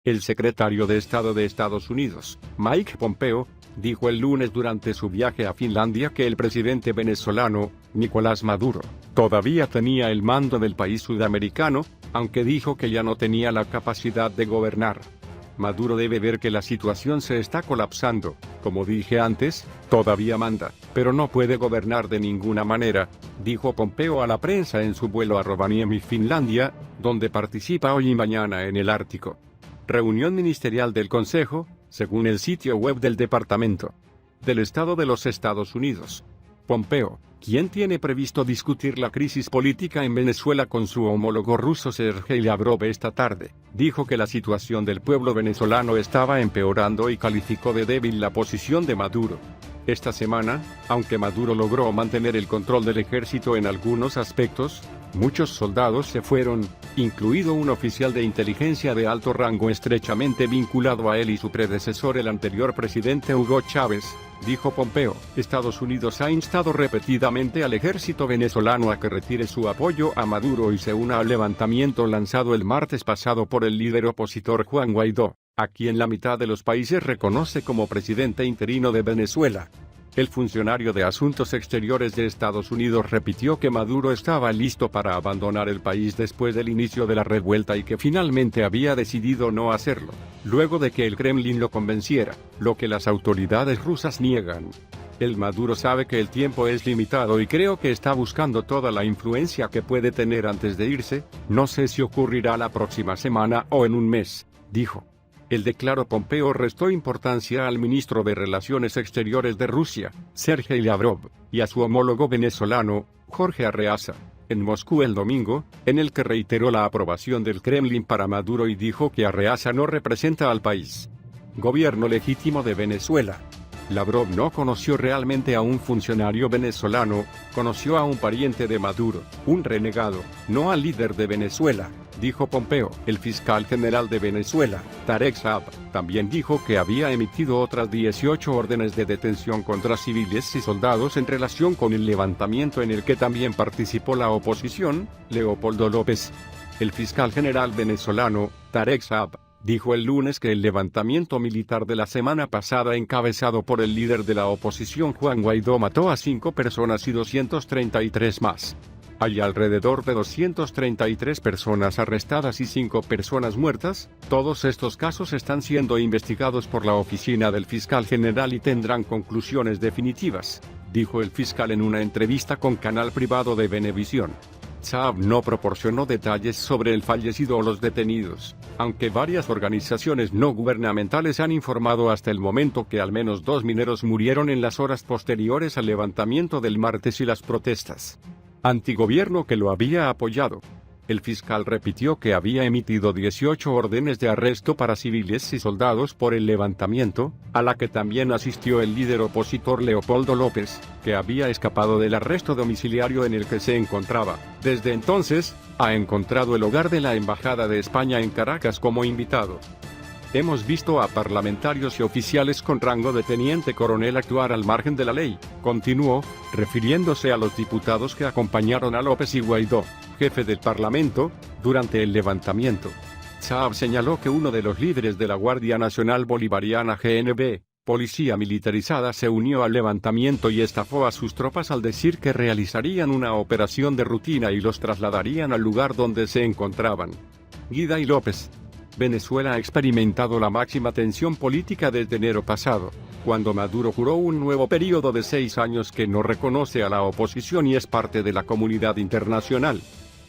El secretario de Estado de Estados Unidos, Mike Pompeo, dijo el lunes durante su viaje a Finlandia que el presidente venezolano, Nicolás Maduro, todavía tenía el mando del país sudamericano, aunque dijo que ya no tenía la capacidad de gobernar. Maduro debe ver que la situación se está colapsando, como dije antes, todavía manda, pero no puede gobernar de ninguna manera, dijo Pompeo a la prensa en su vuelo a Rovaniemi, Finlandia, donde participa hoy y mañana en el Ártico. Reunión ministerial del Consejo, según el sitio web del Departamento del Estado de los Estados Unidos. Pompeo, quien tiene previsto discutir la crisis política en Venezuela con su homólogo ruso Sergei Lavrov esta tarde, dijo que la situación del pueblo venezolano estaba empeorando y calificó de débil la posición de Maduro. Esta semana, aunque Maduro logró mantener el control del ejército en algunos aspectos, muchos soldados se fueron, incluido un oficial de inteligencia de alto rango estrechamente vinculado a él y su predecesor, el anterior presidente Hugo Chávez, dijo Pompeo. Estados Unidos ha instado repetidamente al ejército venezolano a que retire su apoyo a Maduro y se una al levantamiento lanzado el martes pasado por el líder opositor Juan Guaidó, a quien la mitad de los países reconoce como presidente interino de Venezuela. El funcionario de Asuntos Exteriores de Estados Unidos repitió que Maduro estaba listo para abandonar el país después del inicio de la revuelta y que finalmente había decidido no hacerlo, luego de que el Kremlin lo convenciera, lo que las autoridades rusas niegan. El Maduro sabe que el tiempo es limitado y creo que está buscando toda la influencia que puede tener antes de irse, no sé si ocurrirá la próxima semana o en un mes, dijo. El declaró Pompeo restó importancia al ministro de Relaciones Exteriores de Rusia, Sergei Lavrov, y a su homólogo venezolano, Jorge Arreaza, en Moscú el domingo, en el que reiteró la aprobación del Kremlin para Maduro y dijo que Arreaza no representa al país. Gobierno legítimo de Venezuela. Lavrov no conoció realmente a un funcionario venezolano, conoció a un pariente de Maduro, un renegado, no al líder de Venezuela, dijo Pompeo. El fiscal general de Venezuela, Tarek Saab, también dijo que había emitido otras 18 órdenes de detención contra civiles y soldados en relación con el levantamiento en el que también participó la oposición, Leopoldo López. El fiscal general venezolano, Tarek Saab, dijo el lunes que el levantamiento militar de la semana pasada encabezado por el líder de la oposición Juan Guaidó mató a 5 personas y 233 más. Hay alrededor de 233 personas arrestadas y 5 personas muertas. Todos estos casos están siendo investigados por la oficina del fiscal general y tendrán conclusiones definitivas, dijo el fiscal en una entrevista con canal privado de Venevisión. Saab no proporcionó detalles sobre el fallecido o los detenidos, aunque varias organizaciones no gubernamentales han informado hasta el momento que al menos 2 mineros murieron en las horas posteriores al levantamiento del martes y las protestas antigobierno que lo había apoyado. El fiscal repitió que había emitido 18 órdenes de arresto para civiles y soldados por el levantamiento, a la que también asistió el líder opositor Leopoldo López, que había escapado del arresto domiciliario en el que se encontraba. Desde entonces, ha encontrado el hogar de la Embajada de España en Caracas como invitado. Hemos visto a parlamentarios y oficiales con rango de teniente coronel actuar al margen de la ley, continuó, refiriéndose a los diputados que acompañaron a López y Guaidó, jefe del Parlamento, durante el levantamiento. Saab señaló que uno de los líderes de la Guardia Nacional Bolivariana GNB, policía militarizada, se unió al levantamiento y estafó a sus tropas al decir que realizarían una operación de rutina y los trasladarían al lugar donde se encontraban. Guida y López. Venezuela ha experimentado la máxima tensión política desde enero pasado, cuando Maduro juró un nuevo periodo de 6 años que no reconoce a la oposición y es parte de la comunidad internacional.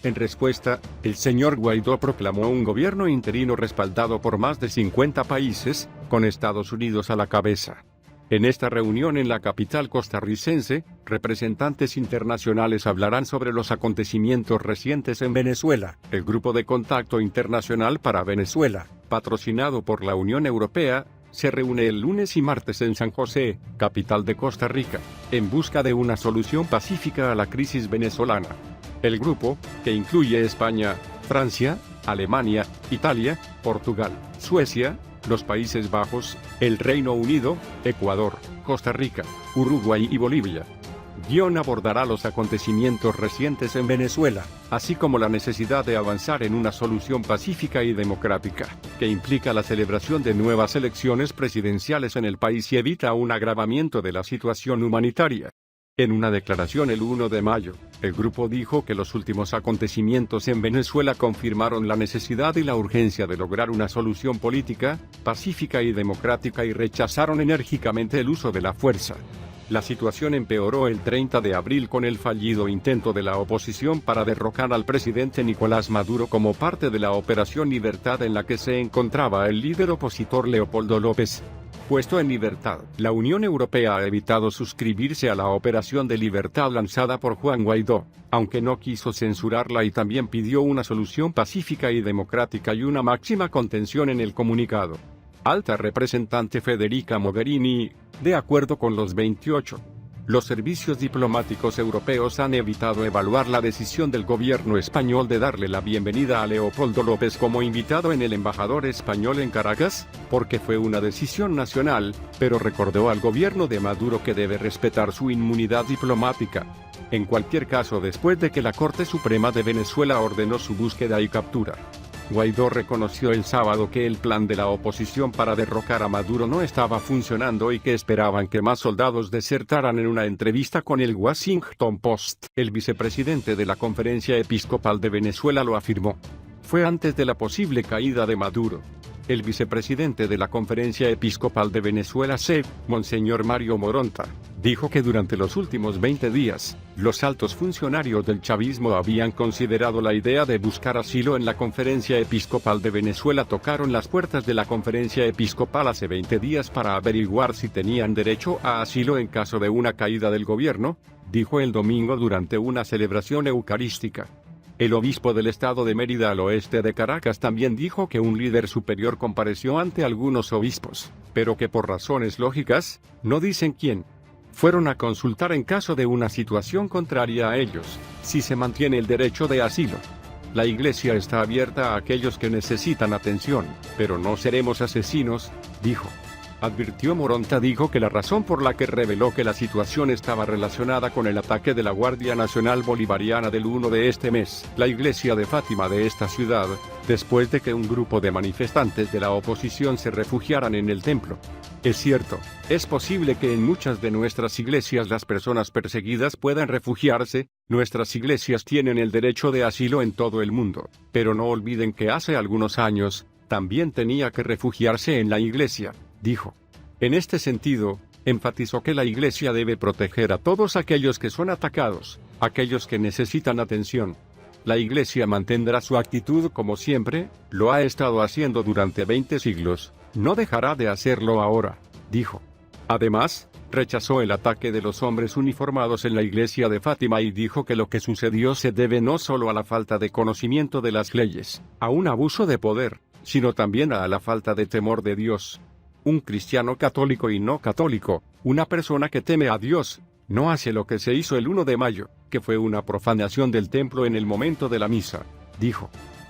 En respuesta, el señor Guaidó proclamó un gobierno interino respaldado por más de 50 países, con Estados Unidos a la cabeza. En esta reunión en la capital costarricense, representantes internacionales hablarán sobre los acontecimientos recientes en Venezuela. El Grupo de Contacto Internacional para Venezuela, patrocinado por la Unión Europea, se reúne el lunes y martes en San José, capital de Costa Rica, en busca de una solución pacífica a la crisis venezolana. El grupo, que incluye España, Francia, Alemania, Italia, Portugal, Suecia, los Países Bajos, el Reino Unido, Ecuador, Costa Rica, Uruguay y Bolivia. Abordará los acontecimientos recientes en Venezuela, así como la necesidad de avanzar en una solución pacífica y democrática, que implica la celebración de nuevas elecciones presidenciales en el país y evita un agravamiento de la situación humanitaria. En una declaración el 1 de mayo, el grupo dijo que los últimos acontecimientos en Venezuela confirmaron la necesidad y la urgencia de lograr una solución política, pacífica y democrática y rechazaron enérgicamente el uso de la fuerza. La situación empeoró el 30 de abril con el fallido intento de la oposición para derrocar al presidente Nicolás Maduro como parte de la Operación Libertad en la que se encontraba el líder opositor Leopoldo López. Puesto en libertad, la Unión Europea ha evitado suscribirse a la Operación de Libertad lanzada por Juan Guaidó, aunque no quiso censurarla y también pidió una solución pacífica y democrática y una máxima contención en el comunicado. Alta representante Federica Mogherini, de acuerdo con los 28. Los servicios diplomáticos europeos han evitado evaluar la decisión del gobierno español de darle la bienvenida a Leopoldo López como invitado en el embajador español en Caracas, porque fue una decisión nacional, pero recordó al gobierno de Maduro que debe respetar su inmunidad diplomática. En cualquier caso, después de que la Corte Suprema de Venezuela ordenó su búsqueda y captura, Guaidó reconoció el sábado que el plan de la oposición para derrocar a Maduro no estaba funcionando y que esperaban que más soldados desertaran en una entrevista con el Washington Post. El vicepresidente de la Conferencia Episcopal de Venezuela lo afirmó. Fue antes de la posible caída de Maduro. El vicepresidente de la Conferencia Episcopal de Venezuela, CEV, Monseñor Mario Moronta, dijo que durante los últimos 20 días, los altos funcionarios del chavismo habían considerado la idea de buscar asilo en la Conferencia Episcopal de Venezuela. Tocaron las puertas de la Conferencia Episcopal hace 20 días para averiguar si tenían derecho a asilo en caso de una caída del gobierno, dijo el domingo durante una celebración eucarística. El obispo del estado de Mérida al oeste de Caracas también dijo que un líder superior compareció ante algunos obispos, pero que por razones lógicas, no dicen quién, fueron a consultar en caso de una situación contraria a ellos, si se mantiene el derecho de asilo. La iglesia está abierta a aquellos que necesitan atención, pero no seremos asesinos, dijo. Advirtió Moronta. Dijo que la razón por la que reveló que la situación estaba relacionada con el ataque de la Guardia Nacional Bolivariana del 1 de este mes, la iglesia de Fátima de esta ciudad, después de que un grupo de manifestantes de la oposición se refugiaran en el templo. Es cierto, es posible que en muchas de nuestras iglesias las personas perseguidas puedan refugiarse, nuestras iglesias tienen el derecho de asilo en todo el mundo, pero no olviden que hace algunos años, también tenía que refugiarse en la iglesia, dijo. En este sentido, enfatizó que la iglesia debe proteger a todos aquellos que son atacados, aquellos que necesitan atención. La iglesia mantendrá su actitud como siempre, lo ha estado haciendo durante 20 siglos, no dejará de hacerlo ahora, dijo. Además, rechazó el ataque de los hombres uniformados en la iglesia de Fátima y dijo que lo que sucedió se debe no solo a la falta de conocimiento de las leyes, a un abuso de poder, sino también a la falta de temor de Dios. Un cristiano católico y no católico, una persona que teme a Dios, no hace lo que se hizo el 1 de mayo, que fue una profanación del templo en el momento de la misa, dijo.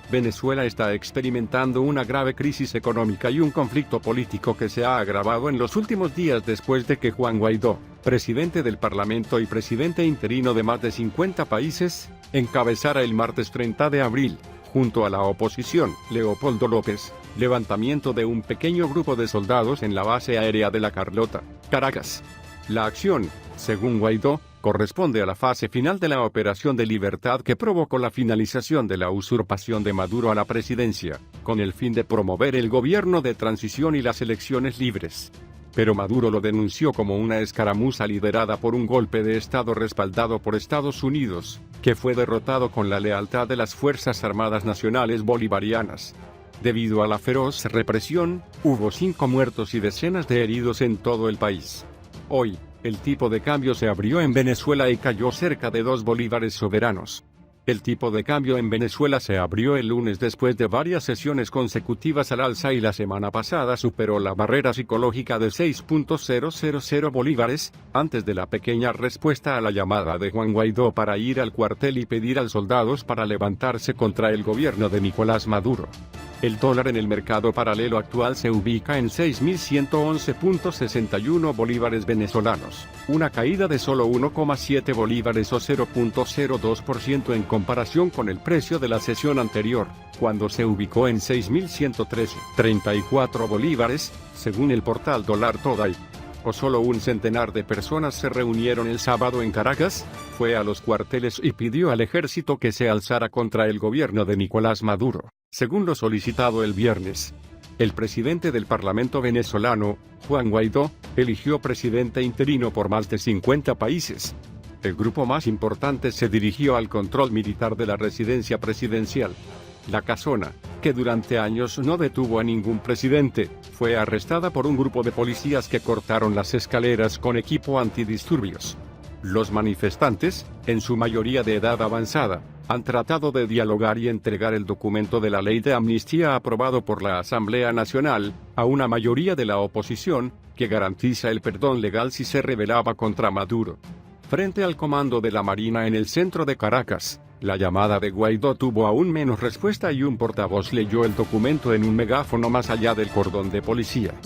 Venezuela está experimentando una grave crisis económica y un conflicto político que se ha agravado en los últimos días después de que Juan Guaidó, presidente del Parlamento y presidente interino de más de 50 países, encabezara el martes 30 de abril, junto a la oposición, Leopoldo López, levantamiento de un pequeño grupo de soldados en la base aérea de La Carlota, Caracas. La acción, según Guaidó, corresponde a la fase final de la Operación de Libertad que provocó la finalización de la usurpación de Maduro a la presidencia, con el fin de promover el gobierno de transición y las elecciones libres. Pero Maduro lo denunció como una escaramuza liderada por un golpe de Estado respaldado por Estados Unidos, que fue derrotado con la lealtad de las Fuerzas Armadas Nacionales Bolivarianas. Debido a la feroz represión, hubo 5 muertos y decenas de heridos en todo el país. Hoy, el tipo de cambio se abrió en Venezuela y cayó cerca de 2 bolívares soberanos. El tipo de cambio en Venezuela se abrió el lunes después de varias sesiones consecutivas al alza y la semana pasada superó la barrera psicológica de 6.000 bolívares, antes de la pequeña respuesta a la llamada de Juan Guaidó para ir al cuartel y pedir a los soldados para levantarse contra el gobierno de Nicolás Maduro. El dólar en el mercado paralelo actual se ubica en 6.111.61 bolívares venezolanos, una caída de solo 1,7 bolívares o 0,02% en comparación con el precio de la sesión anterior, cuando se ubicó en 6.113.34 bolívares, según el portal Dólar Today. O solo un centenar de personas se reunieron el sábado en Caracas, fue a los cuarteles y pidió al ejército que se alzara contra el gobierno de Nicolás Maduro, según lo solicitado el viernes. El presidente del Parlamento venezolano, Juan Guaidó, eligió presidente interino por más de 50 países. El grupo más importante se dirigió al control militar de la residencia presidencial. La Casona, que durante años no detuvo a ningún presidente, fue arrestada por un grupo de policías que cortaron las escaleras con equipo antidisturbios. Los manifestantes, en su mayoría de edad avanzada, han tratado de dialogar y entregar el documento de la ley de amnistía aprobado por la Asamblea Nacional, a una mayoría de la oposición, que garantiza el perdón legal si se rebelaba contra Maduro. Frente al comando de la Marina en el centro de Caracas, la llamada de Guaidó tuvo aún menos respuesta y un portavoz leyó el documento en un megáfono más allá del cordón de policía.